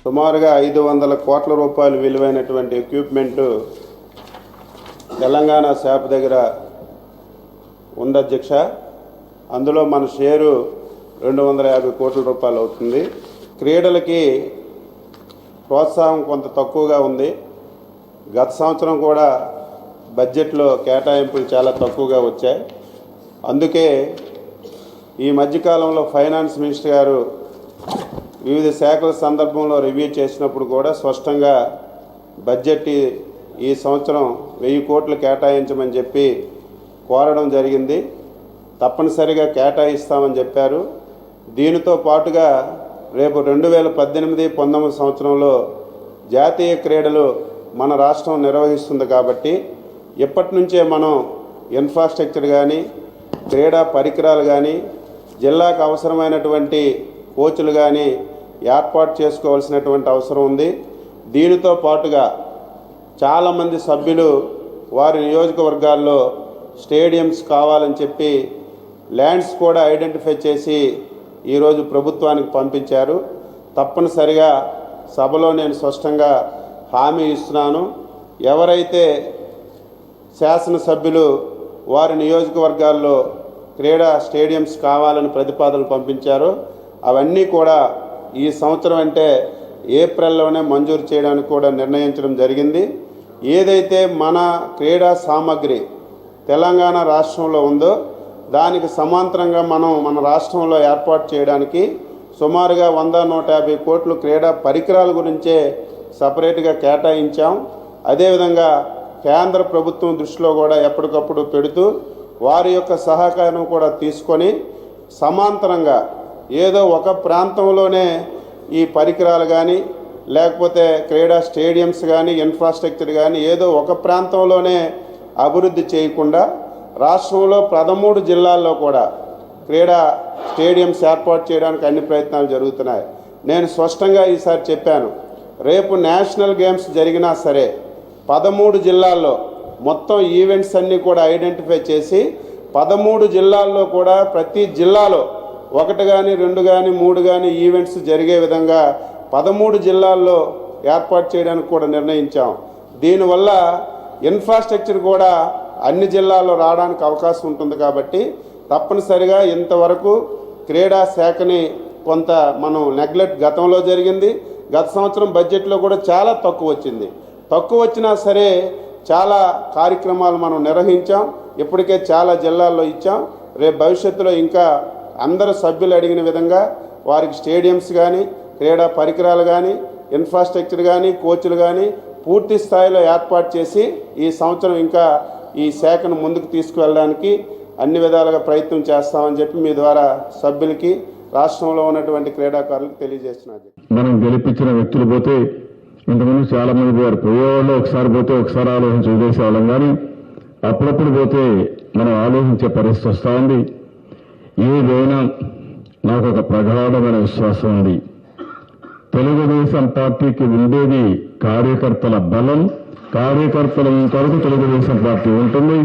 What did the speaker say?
సుమారుగా 500 కోట్ల రూపాయలు విలువైనటువంటి ఎక్విప్మెంట్ తెలంగాణ శాప్ దగ్గర ఉంది అధ్యక్ష. అందులో మన షేరు 250 కోట్ల రూపాయలు అవుతుంది. క్రీడలకి ప్రోత్సాహం కొంత తక్కువగా ఉంది. గత సంవత్సరం కూడా బడ్జెట్లో కేటాయింపులు చాలా తక్కువగా వచ్చాయి. అందుకే ఈ మధ్యకాలంలో ఫైనాన్స్ మినిస్టర్ గారు వివిధ శాఖల సందర్భంలో రివ్యూ చేసినప్పుడు కూడా స్పష్టంగా బడ్జెట్ ఈ సంవత్సరం 1000 కోట్లు కేటాయించమని చెప్పి కోరడం జరిగింది. తప్పనిసరిగా కేటాయిస్తామని చెప్పారు. దీనితో పాటుగా రేపు 2018-19 సంవత్సరంలో జాతీయ క్రీడలు మన రాష్ట్రం నిర్వహిస్తుంది కాబట్టి ఇప్పటి నుంచే మనం ఇన్ఫ్రాస్ట్రక్చర్ కానీ క్రీడా పరికరాలు కానీ జిల్లాకు అవసరమైనటువంటి కోచ్లు కానీ ఏర్పాటు చేసుకోవాల్సినటువంటి అవసరం ఉంది. దీనితో పాటుగా చాలామంది సభ్యులు వారి నియోజకవర్గాల్లో స్టేడియంస్ కావాలని చెప్పి ల్యాండ్స్ కూడా ఐడెంటిఫై చేసి ఈరోజు ప్రభుత్వానికి పంపించారు. తప్పనిసరిగా సభలో నేను స్పష్టంగా హామీ ఇస్తున్నాను. ఎవరైతే శాసనసభ్యులు వారి నియోజకవర్గాల్లో క్రీడా స్టేడియంస్ కావాలని ప్రతిపాదనలు పంపించారో అవన్నీ కూడా ఈ సంవత్సరం అంటే ఏప్రిల్లోనే మంజూరు చేయడానికి కూడా నిర్ణయించడం జరిగింది. ఏదైతే మన క్రీడా సామగ్రి తెలంగాణ రాష్ట్రంలో ఉందో దానికి సమాంతరంగా మనం మన రాష్ట్రంలో ఏర్పాటు చేయడానికి సుమారుగా 100-150 కోట్లు క్రీడా పరికరాల గురించే సపరేట్గా కేటాయించాం. అదేవిధంగా కేంద్ర ప్రభుత్వం దృష్టిలో కూడా ఎప్పటికప్పుడు పెడుతూ వారి యొక్క సహకారం కూడా తీసుకొని సమాంతరంగా ఏదో ఒక ప్రాంతంలోనే ఈ పరికరాలు కానీ లేకపోతే క్రీడా స్టేడియంస్ కానీ ఇన్ఫ్రాస్ట్రక్చర్ కానీ ఏదో ఒక ప్రాంతంలోనే అభివృద్ధి చేయకుండా రాష్ట్రంలో 13 జిల్లాల్లో కూడా క్రీడా స్టేడియంస్ ఏర్పాటు చేయడానికి అన్ని ప్రయత్నాలు జరుగుతున్నాయి. నేను స్పష్టంగా ఈసారి చెప్పాను, రేపు నేషనల్ గేమ్స్ జరిగినా సరే 13 జిల్లాల్లో మొత్తం ఈవెంట్స్ అన్నీ కూడా ఐడెంటిఫై చేసి 13 జిల్లాల్లో కూడా ప్రతి జిల్లాలో 1 కానీ 2 కానీ 3 కానీ ఈవెంట్స్ జరిగే విధంగా 13 జిల్లాల్లో ఏర్పాటు చేయడానికి కూడా నిర్ణయించాం. దీనివల్ల ఇన్ఫ్రాస్ట్రక్చర్ కూడా అన్ని జిల్లాల్లో రావడానికి అవకాశం ఉంటుంది. కాబట్టి తప్పనిసరిగా ఇంతవరకు క్రీడా శాఖని కొంత మనం నెగ్లెక్ట్ గతంలో జరిగింది. గత సంవత్సరం బడ్జెట్లో కూడా చాలా తక్కువ వచ్చింది. తక్కువ వచ్చినా సరే చాలా కార్యక్రమాలు మనం నిర్వహించాం. ఇప్పటికే చాలా జిల్లాల్లో ఇచ్చాం. రేపు భవిష్యత్తులో ఇంకా అందరు సభ్యులు అడిగిన విధంగా వారికి స్టేడియంస్ కానీ క్రీడా పరికరాలు కానీ ఇన్ఫ్రాస్ట్రక్చర్ కానీ కోచ్లు కానీ పూర్తి స్థాయిలో ఏర్పాటు చేసి ఈ సంవత్సరం ఇంకా ఈ శాఖను ముందుకు తీసుకువెళ్ళడానికి అన్ని విధాలుగా ప్రయత్నం చేస్తామని చెప్పి మీ ద్వారా సభ్యులకి రాష్ట్రంలో ఉన్నటువంటి క్రీడాకారులకు తెలియజేస్తున్నారు. మనం గెలిపించిన వ్యక్తులు పోతే ఇంతకుముందు చాలా మంది పోయారు. పోయేవాళ్ళు ఒకసారి పోతే ఒకసారి ఆలోచించి వదిలేసేవాళ్ళం, కానీ అప్పుడప్పుడు పోతే మనం ఆలోచించే పరిస్థితి వస్తూ ఉంది. ఏదైనా నాకు ఒక ప్రగాఢమైన విశ్వాసం ఉంది. తెలుగుదేశం పార్టీకి ఉండేది కార్యకర్తల బలం. కార్యకర్తల కొరకు తెలుగుదేశం పార్టీ ఉంటుంది.